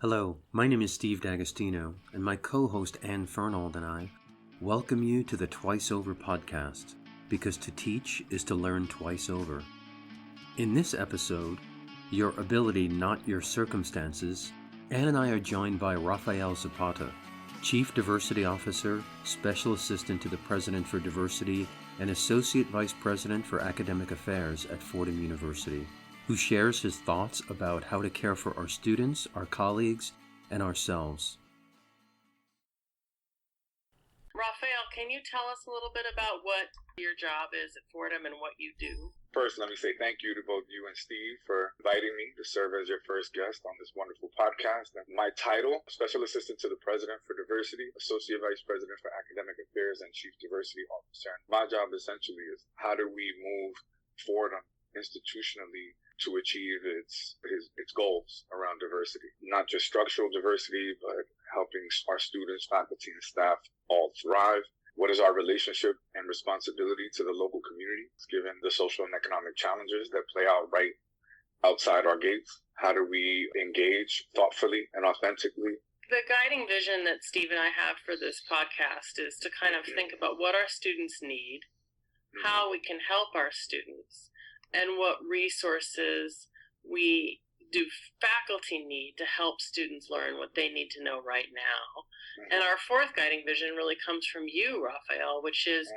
Hello, my name is Steve D'Agostino, and my co-host Anne Fernald and I welcome you to the Twice Over podcast, because to teach is to learn twice over. In this episode, Your Ability Not Your Circumstances, Anne and I are joined by Rafael Zapata, Chief Diversity Officer, Special Assistant to the President for Diversity, and Associate Vice President for Academic Affairs at Fordham University, who shares his thoughts about how to care for our students, our colleagues, and ourselves. Rafael, can you tell us a little bit about what your job is at Fordham and what you do? First, let me say thank you to both you and Steve for inviting me to serve as your first guest on this wonderful podcast. My title, Special Assistant to the President for Diversity, Associate Vice President for Academic Affairs, and Chief Diversity Officer. My job essentially is how do we move Fordham institutionally to achieve its goals around diversity, not just structural diversity, but helping our students, faculty, and staff all thrive. What is our relationship and responsibility to the local community, given the social and economic challenges that play out right outside our gates? How do we engage thoughtfully and authentically? The guiding vision that Steve and I have for this podcast is to kind of think about what our students need, how we can help our students, and what resources we do faculty need to help students learn what they need to know right now. And our fourth guiding vision really comes from you, Rafael, which is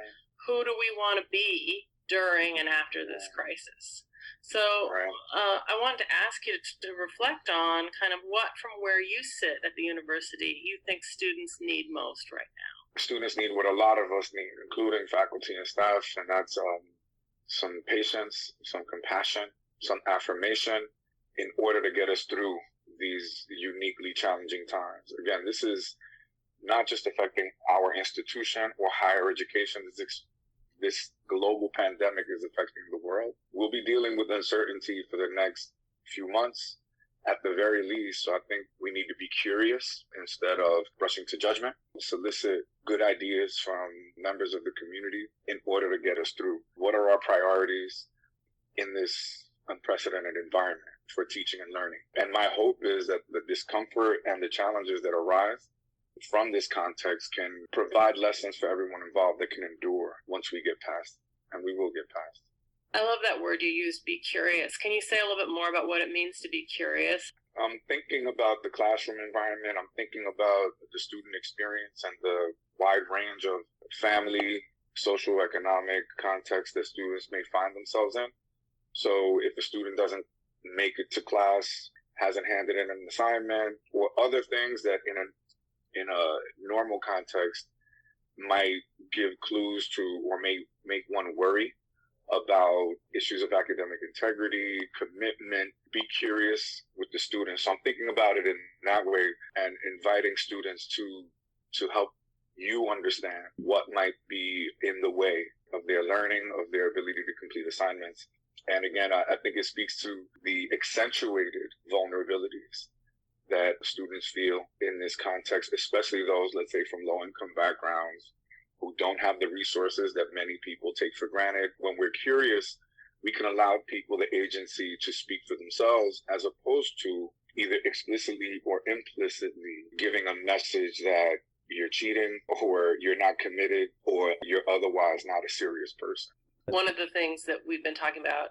who do we want to be during and after this crisis? So I wanted to ask you to reflect on kind of what, from where you sit at the university, you think students need most right now. Students need what a lot of us need, including faculty and staff, and that's some patience, some compassion, some affirmation in order to get us through these uniquely challenging times. Again, this is not just affecting our institution or higher education. This global pandemic is affecting the world. We'll be dealing with uncertainty for the next few months at the very least. So I think we need to be curious instead of rushing to judgment, solicit good ideas from members of the community in order to get us through. What are our priorities in this unprecedented environment for teaching and learning? And my hope is that the discomfort and the challenges that arise from this context can provide lessons for everyone involved that can endure once we get past, and we will get past. I love that word you used, be curious. Can you say a little bit more about what it means to be curious? I'm thinking about the classroom environment. I'm thinking about the student experience and the wide range of family, social, economic context that students may find themselves in. So if a student doesn't make it to class, hasn't handed in an assignment, or other things that in a normal context might give clues to or may make one worry about issues of academic integrity, commitment, be curious with the students. So I'm thinking about it in that way and inviting students to help you understand what might be in the way of their learning, of their ability to complete assignments. And again, I think it speaks to the accentuated vulnerabilities that students feel in this context, especially those, let's say, from low-income backgrounds, who don't have the resources that many people take for granted. When we're curious, we can allow people the agency to speak for themselves, as opposed to either explicitly or implicitly giving a message that you're cheating or you're not committed or you're otherwise not a serious person. One of the things that we've been talking about,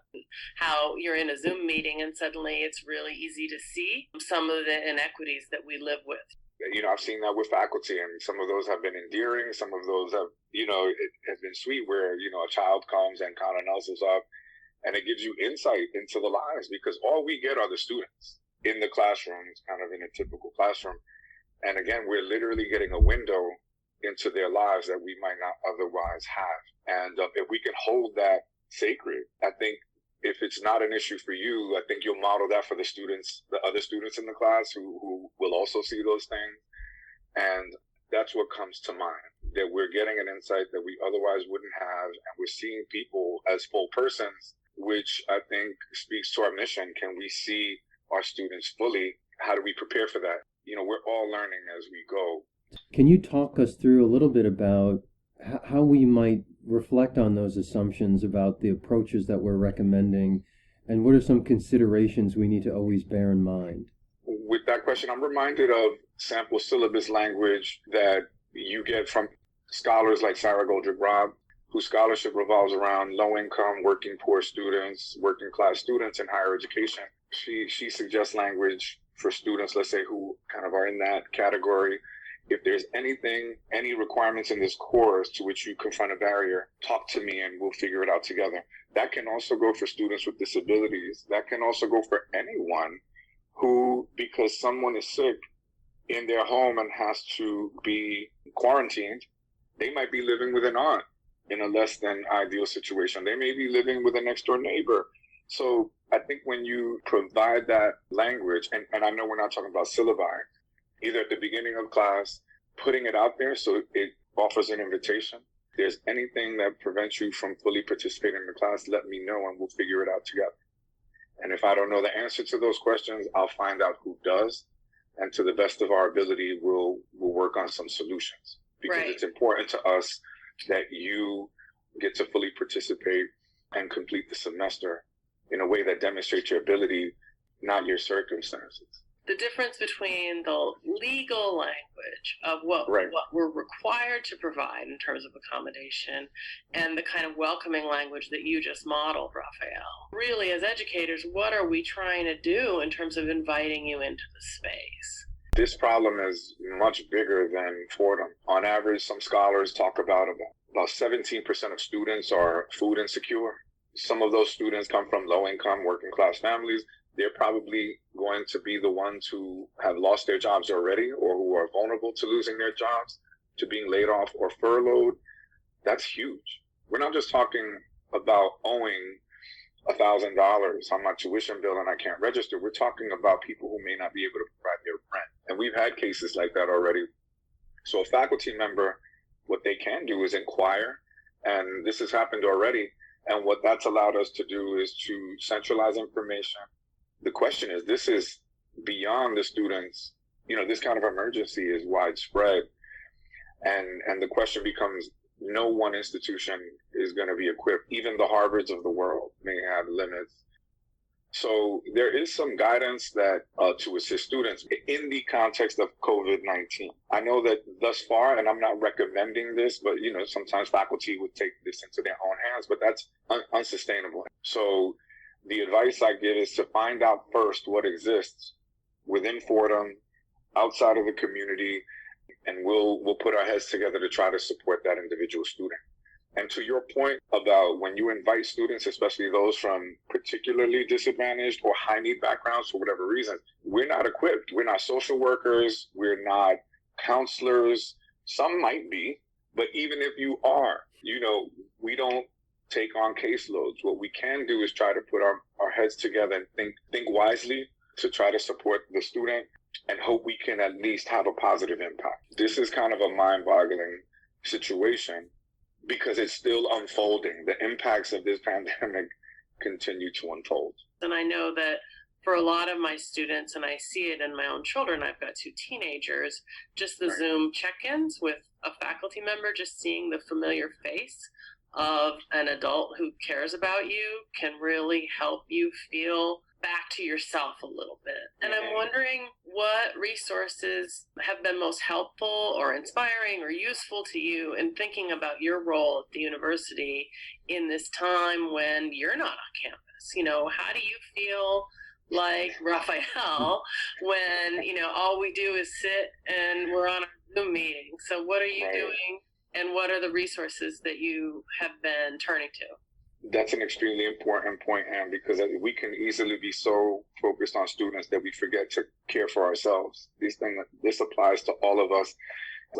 how you're in a Zoom meeting and suddenly it's really easy to see some of the inequities that we live with. I've seen that with faculty, and some of those have been endearing. Some of those have, it has been sweet where, a child comes and kind of nuzzles up, and it gives you insight into the lives, because all we get are the students in the classroom. It's kind of in a typical classroom. And again, we're literally getting a window into their lives that we might not otherwise have. And if we can hold that sacred, I think if it's not an issue for you, I think you'll model that for the students, the other students in the class who will also see those things. And that's what comes to mind, that we're getting an insight that we otherwise wouldn't have. And we're seeing people as full persons, which I think speaks to our mission. Can we see our students fully? How do we prepare for that? We're all learning as we go. Can you talk us through a little bit about how we might reflect on those assumptions about the approaches that we're recommending, and what are some considerations we need to always bear in mind? with that question, I'm reminded of sample syllabus language that you get from scholars like Sarah Goldrick-Robb, whose scholarship revolves around low-income, working poor students, working-class students in higher education. She suggests language for students, let's say, who kind of are in that category. If there's any requirements in this course to which you confront a barrier, talk to me and we'll figure it out together. That can also go for students with disabilities. That can also go for anyone who, because someone is sick in their home and has to be quarantined, they might be living with an aunt in a less than ideal situation. They may be living with a next door neighbor. So I think when you provide that language, and I know we're not talking about syllabi, either at the beginning of class, putting it out there so it offers an invitation. If there's anything that prevents you from fully participating in the class, let me know and we'll figure it out together. And if I don't know the answer to those questions, I'll find out who does. And to the best of our ability, we'll work on some solutions. Because It's important to us that you get to fully participate and complete the semester in a way that demonstrates your ability, not your circumstances. The difference between the legal language of what we're required to provide in terms of accommodation and the kind of welcoming language that you just modeled, Rafael. Really, as educators, what are we trying to do in terms of inviting you into the space? This problem is much bigger than Fordham. On average, some scholars talk about 17% of students are food insecure. Some of those students come from low-income, working-class families. They're probably going to be the ones who have lost their jobs already or who are vulnerable to losing their jobs, to being laid off or furloughed. That's huge. We're not just talking about owing $1,000 on my tuition bill and I can't register. We're talking about people who may not be able to provide their rent. And we've had cases like that already. So a faculty member, what they can do is inquire, and this has happened already. And what that's allowed us to do is to centralize information. The question is, this is beyond the students. This kind of emergency is widespread. And the question becomes, no one institution is going to be equipped. Even the Harvards of the world may have limits. So there is some guidance that to assist students in the context of COVID-19. I know that thus far, and I'm not recommending this, but sometimes faculty would take this into their own hands, but that's unsustainable. So the advice I give is to find out first what exists within Fordham, outside of the community, and we'll put our heads together to try to support that individual student. And to your point about when you invite students, especially those from particularly disadvantaged or high need backgrounds for whatever reason, we're not equipped. We're not social workers. We're not counselors. Some might be, but even if you are, we don't take on caseloads. What we can do is try to put our heads together and think wisely to try to support the student and hope we can at least have a positive impact. This is kind of a mind-boggling situation because it's still unfolding. The impacts of this pandemic continue to unfold. And I know that for a lot of my students, and I see it in my own children, I've got 2 teenagers, just the Zoom check-ins with a faculty member, just seeing the familiar face of an adult who cares about you can really help you feel back to yourself a little bit. And I'm wondering what resources have been most helpful or inspiring or useful to you in thinking about your role at the university in this time when you're not on campus. How do you feel like Rafael when, all we do is sit and we're on a Zoom meeting? So what are you doing, and what are the resources that you have been turning to? That's an extremely important point, Anne, because we can easily be so focused on students that we forget to care for ourselves. This applies to all of us.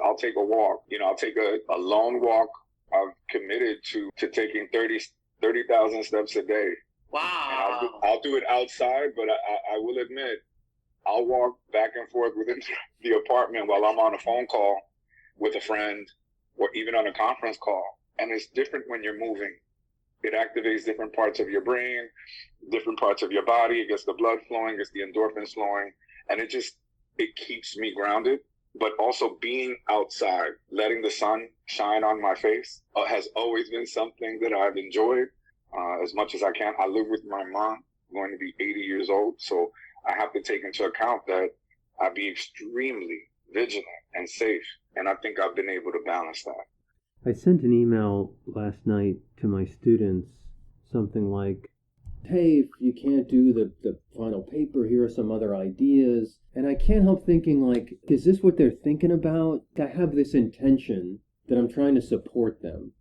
I'll take a walk. I'll take a lone walk. I've committed to taking 30,000 steps a day. Wow. And I'll do it outside, but I will admit, I'll walk back and forth within the apartment while I'm on a phone call with a friend or even on a conference call. And it's different when you're moving. It activates different parts of your brain, different parts of your body. It gets the blood flowing, gets the endorphins flowing, and it keeps me grounded. But also being outside, letting the sun shine on my face has always been something that I've enjoyed as much as I can. I live with my mom, going to be 80 years old, so I have to take into account that I be extremely vigilant and safe. And I think I've been able to balance that. I sent an email last night to my students, something like, hey, if you can't do the final paper, here are some other ideas. And I can't help thinking, like, is this what they're thinking about? I have this intention that I'm trying to support them.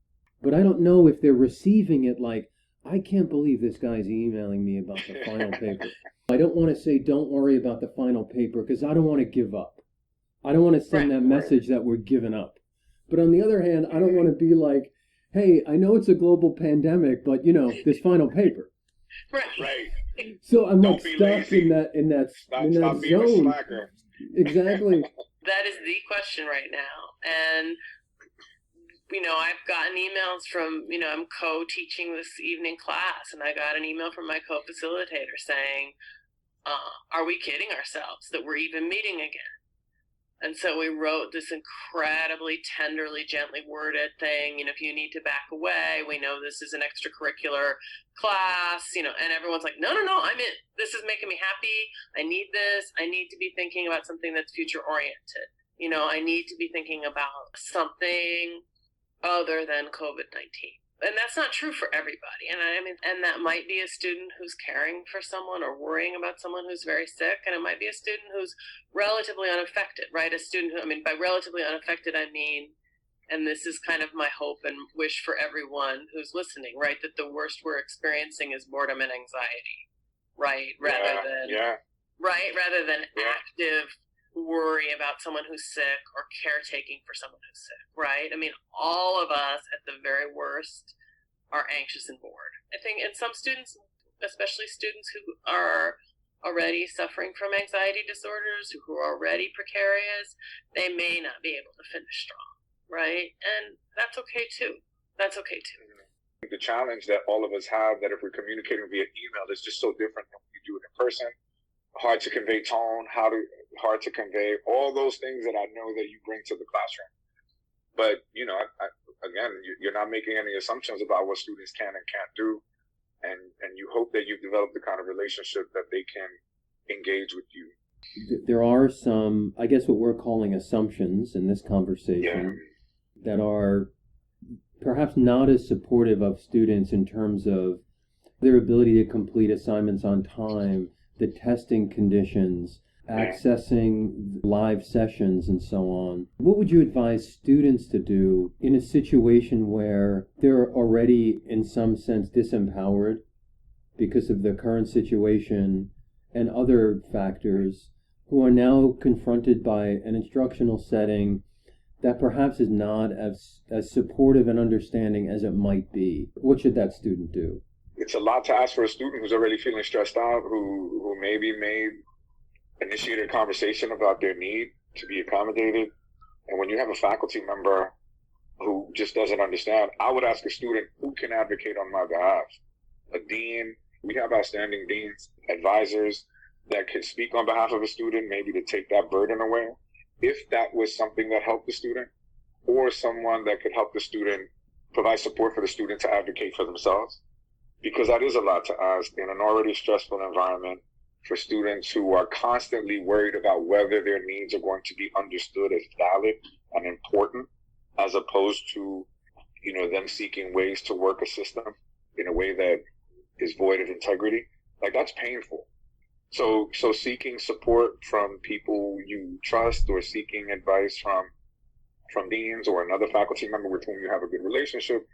But I don't know if they're receiving it like, I can't believe this guy's emailing me about the final paper. I don't want to say, don't worry about the final paper, because I don't want to give up. I don't want to send that message that we're giving up. But on the other hand, I don't want to be like, hey, I know it's a global pandemic, but, this final paper. Right. So I'm Don't like stuck in that Stop being a zone. slacker. Exactly. That is the question right now. And, I've gotten emails from, I'm co-teaching this evening class, and I got an email from my co-facilitator saying, are we kidding ourselves that we're even meeting again? And so we wrote this incredibly tenderly, gently worded thing. If you need to back away, we know this is an extracurricular class, and everyone's like, no, I'm in. This is making me happy. I need this. I need to be thinking about something that's future oriented. I need to be thinking about something other than COVID-19. And that's not true for everybody. And that might be a student who's caring for someone or worrying about someone who's very sick. And it might be a student who's relatively unaffected, right? A student who, by relatively unaffected, I mean, and this is kind of my hope and wish for everyone who's listening, right? That the worst we're experiencing is boredom and anxiety, right? Rather than active worry about someone who's sick or caretaking for someone who's sick, right? All of us at the very worst are anxious and bored. I think, and some students, especially students who are already suffering from anxiety disorders, who are already precarious, they may not be able to finish strong, right? And that's okay too. The challenge that all of us have, that if we're communicating via email, is just so different than when you do it in person. Hard to convey tone, hard to convey all those things that I know that you bring to the classroom. But, again, you're not making any assumptions about what students can and can't do. And you hope that you've developed the kind of relationship that they can engage with you. There are some, I guess what we're calling assumptions in this conversation that are perhaps not as supportive of students in terms of their ability to complete assignments on time, the testing conditions, accessing live sessions, and so on. What would you advise students to do in a situation where they're already, in some sense, disempowered because of the current situation and other factors, who are now confronted by an instructional setting that perhaps is not as supportive and understanding as it might be? What should that student do? It's a lot to ask for a student who's already feeling stressed out, who maybe initiated a conversation about their need to be accommodated. And when you have a faculty member who just doesn't understand, I would ask a student, who can advocate on my behalf? A dean. We have outstanding deans, advisors that could speak on behalf of a student, maybe to take that burden away, if that was something that helped the student, or someone that could help the student provide support for the student to advocate for themselves. Because that is a lot to ask in an already stressful environment for students who are constantly worried about whether their needs are going to be understood as valid and important, as opposed to, them seeking ways to work a system in a way that is void of integrity. Like, that's painful. So seeking support from people you trust, or seeking advice from deans or another faculty member with whom you have a good relationship,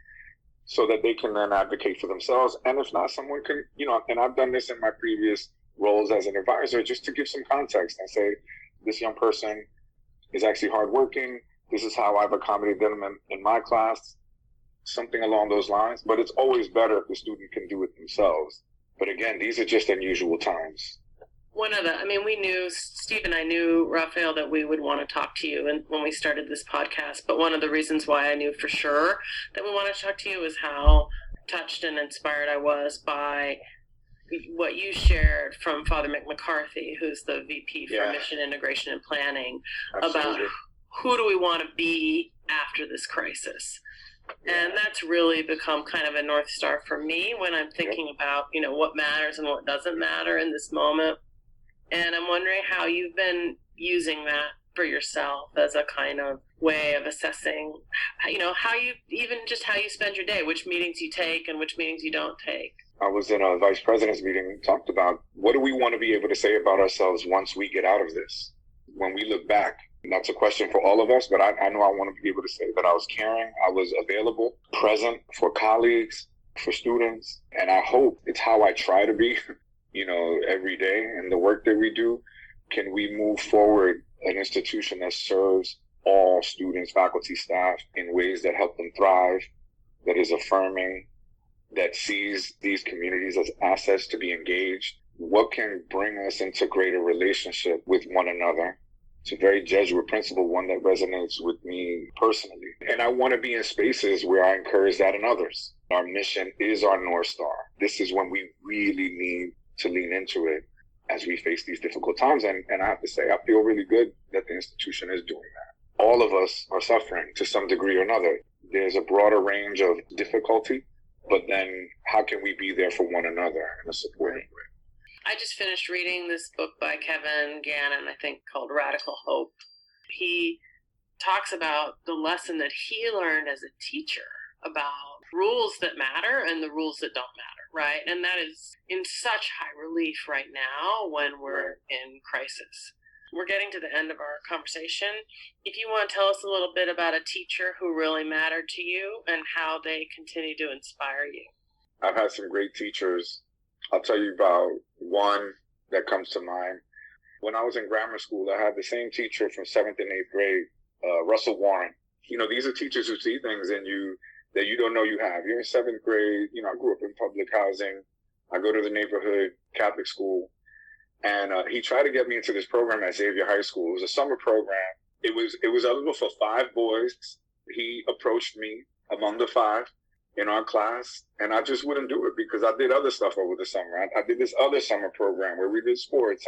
so that they can then advocate for themselves. And if not, someone can, and I've done this in my previous roles as an advisor, just to give some context and say, this young person is actually hardworking. This is how I've accommodated them in my class, something along those lines. But it's always better if the student can do it themselves. But again, these are just unusual times. We knew, Steve and I knew, Rafael, that we would want to talk to you and when we started this podcast. But one of the reasons why I knew for sure that we wanted to talk to you is how touched and inspired I was by what you shared from Father McCarthy, who's the VP for Mission Integration and Planning, about who do we want to be after this crisis. And that's really become kind of a North Star for me when I'm thinking about, what matters and what doesn't matter in this moment. And I'm wondering how you've been using that for yourself as a kind of way of assessing, how you spend your day, which meetings you take and which meetings you don't take. I was in a vice president's meeting and talked about what do we want to be able to say about ourselves once we get out of this? When we look back, and that's a question for all of us, but I know I want to be able to say that I was caring, I was available, present for colleagues, for students, and I hope it's how I try to be, every day in the work that we do. Can we move forward an institution that serves all students, faculty, staff in ways that help them thrive, that is affirming, that sees these communities as assets to be engaged? What can bring us into greater relationship with one another? It's a very Jesuit principle, one that resonates with me personally. And I want to be in spaces where I encourage that in others. Our mission is our North Star. This is when we really need to lean into it as we face these difficult times. And I have to say, I feel really good that the institution is doing that. All of us are suffering to some degree or another. There's a broader range of difficulty, but then how can we be there for one another in a supportive way? I just finished reading this book by Kevin Gannon, I think, called Radical Hope. He talks about the lesson that he learned as a teacher about rules that matter and the rules that don't matter, right? And that is in such high relief right now when we're in crisis. We're getting to the end of our conversation. If you want to tell us a little bit about a teacher who really mattered to you and how they continue to inspire you. I've had some great teachers. I'll tell you about one that comes to mind. When I was in grammar school, I had the same teacher from 7th and 8th grade, Russell Warren. These are teachers who see things in you that you don't know you have. You're in 7th grade. I grew up in public housing. I go to the neighborhood Catholic school. And he tried to get me into this program at Xavier High School. It was a summer program. It was eligible for 5 boys. He approached me among the 5 in our class, and I just wouldn't do it because I did other stuff over the summer. I did this other summer program where we did sports,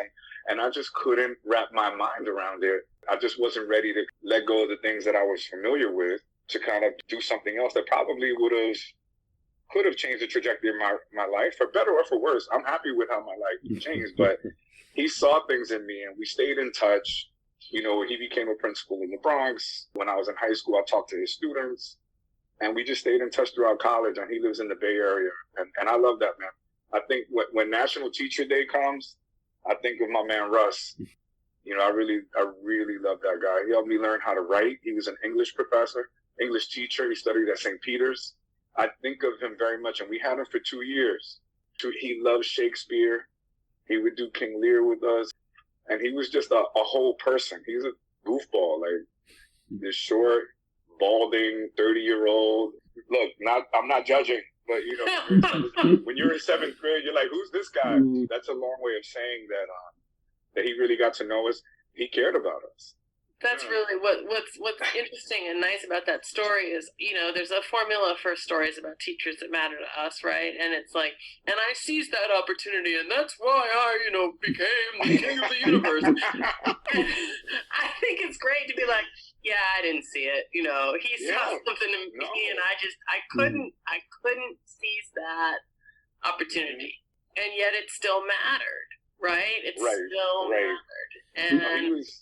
and I just couldn't wrap my mind around it. I just wasn't ready to let go of the things that I was familiar with to kind of do something else that probably could have changed the trajectory of my life, for better or for worse. I'm happy with how my life changed, but he saw things in me, and we stayed in touch. He became a principal in the Bronx. When I was in high school, I talked to his students. And we just stayed in touch throughout college, and he lives in the Bay Area. And I love that, man. I think when National Teacher Day comes, I think of my man, Russ. I really love that guy. He helped me learn how to write. He was an English professor, English teacher. He studied at St. Peter's. I think of him very much, and we had him for 2 years. He loved Shakespeare. He would do King Lear with us. And he was just a whole person. He was a goofball, like this short, balding 30-year-old. Look, I'm not judging, but when you're in 7th grade, you're like, who's this guy? That's a long way of saying that he really got to know us. He cared about us. That's really what's interesting and nice about that story is, there's a formula for stories about teachers that matter to us, right? And it's like, and I seized that opportunity, and that's why I, became the king of the universe. I think it's great to be like, yeah, I didn't see it. He saw something in me, and I couldn't seize that opportunity, and yet it still mattered, right? It still mattered. And he was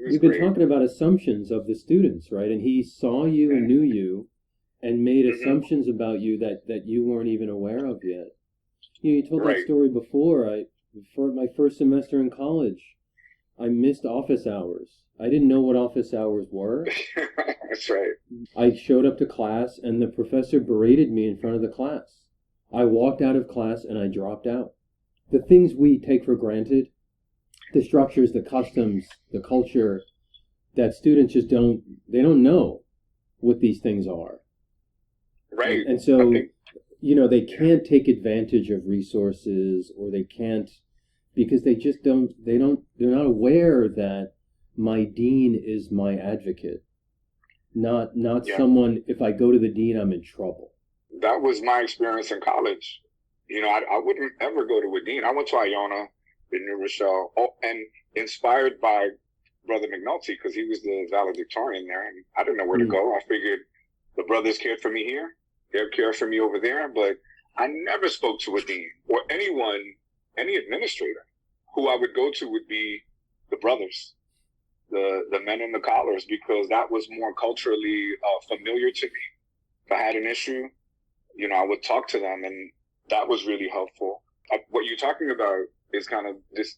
You've great. been talking about assumptions of the students, right? And he saw you and knew you, and made assumptions about you that you weren't even aware of yet. You told that story before. For my first semester in college, I missed office hours. I didn't know what office hours were. That's right. I showed up to class, and the professor berated me in front of the class. I walked out of class, and I dropped out. The things we take for granted, the structures, the customs, the culture, that students just don't know what these things are. Right. And so, they can't take advantage of resources, or they can't, because they just they're not aware that my dean is my advocate, not someone, if I go to the dean, I'm in trouble. That was my experience in college. I wouldn't ever go to a dean. I went to Iona in New Rochelle, and inspired by Brother McNulty, because he was the valedictorian there, and I didn't know where to go. I figured the brothers cared for me here, they'll care for me over there, but I never spoke to a dean or anyone, any administrator. Who I would go to would be the brothers. the men in the collars, because that was more culturally familiar to me. If I had an issue, I would talk to them, and that was really helpful. What you're talking about is kind of this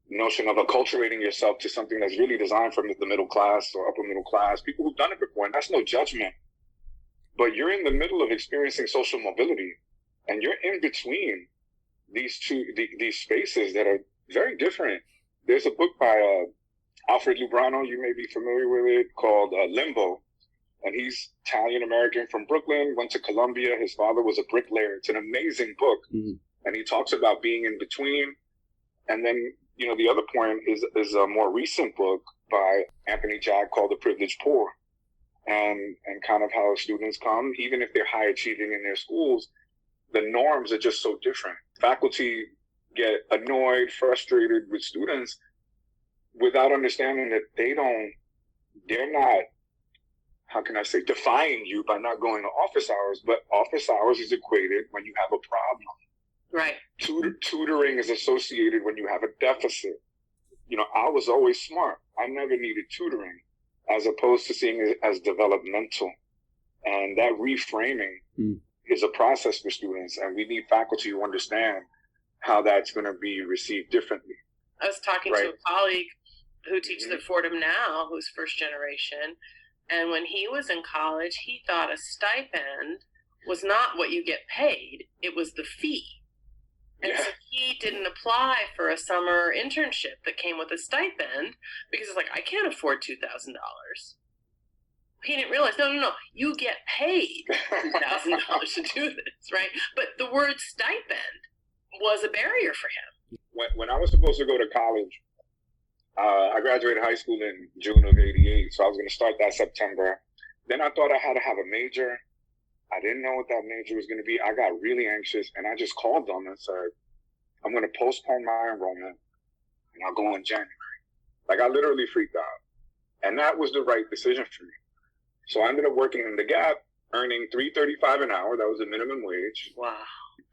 notion of acculturating yourself to something that's really designed for the middle class or upper middle class, people who've done it before, and that's no judgment. But you're in the middle of experiencing social mobility, and you're in between these spaces that are very different. There's a book by Alfred Lubrano, you may be familiar with it, called Limbo. And he's Italian-American from Brooklyn, went to Columbia. His father was a bricklayer. It's an amazing book. Mm-hmm. And he talks about being in between. And then, the other point is a more recent book by Anthony Jack called The Privileged Poor. And kind of how students come, even if they're high achieving in their schools, the norms are just so different. Faculty get annoyed, frustrated with students without understanding that they're not, how can I say, defying you by not going to office hours, but office hours is equated when you have a problem. Right. Tutoring is associated when you have a deficit. I was always smart. I never needed tutoring, as opposed to seeing it as developmental. And that reframing is a process for students, and we need faculty who understand how that's going to be received differently. I was talking to a colleague who teaches at Fordham now, who's first generation, and when he was in college, he thought a stipend was not what you get paid, it was the fee. And so he didn't apply for a summer internship that came with a stipend because it's like, I can't afford $2,000. He didn't realize, no, you get paid $2,000 to do this, right? But the word stipend was a barrier for him. When I was supposed to go to college, I graduated high school in June of '88, so I was going to start that September. Then I thought I had to have a major. I didn't know what that major was going to be. I got really anxious, and I just called them and said, I'm going to postpone my enrollment, and I'll go in January. Like, I literally freaked out. And that was the right decision for me. So I ended up working in the Gap, earning $3.35 an hour. That was the minimum wage. Wow.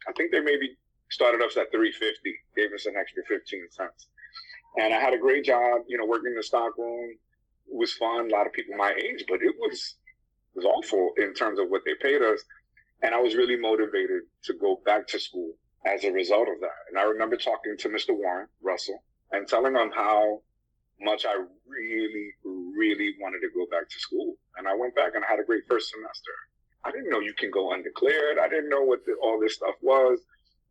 I think they maybe started us at $3.50, gave us an extra 15 cents. And I had a great job, working in the stockroom. It was fun. A lot of people my age, but it was awful in terms of what they paid us. And I was really motivated to go back to school as a result of that. And I remember talking to Mr. Warren Russell and telling him how much I really, really wanted to go back to school. And I went back and I had a great first semester. I didn't know you can go undeclared. I didn't know what all this stuff was.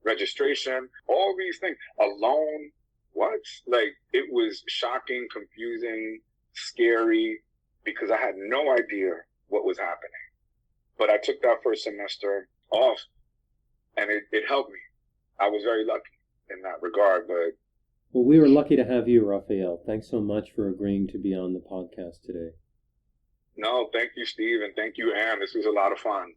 Registration, all these things. A loan, what? Like, it was shocking, confusing, scary, because I had no idea what was happening. But I took that first semester off, and it helped me. I was very lucky in that regard. But well, we were lucky to have you, Rafael. Thanks so much for agreeing to be on the podcast today. No, thank you, Steve, and thank you, Anne. This was a lot of fun.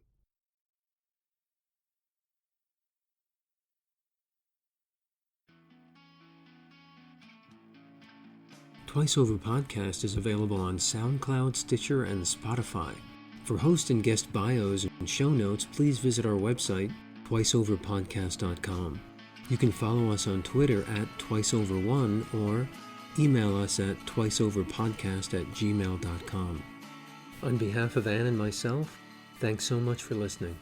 Twice Over Podcast is available on SoundCloud, Stitcher, and Spotify. For host and guest bios and show notes, please visit our website, twiceoverpodcast.com. You can follow us on Twitter at twiceover1 or email us at twiceoverpodcast@gmail.com. On behalf of Anne and myself, thanks so much for listening.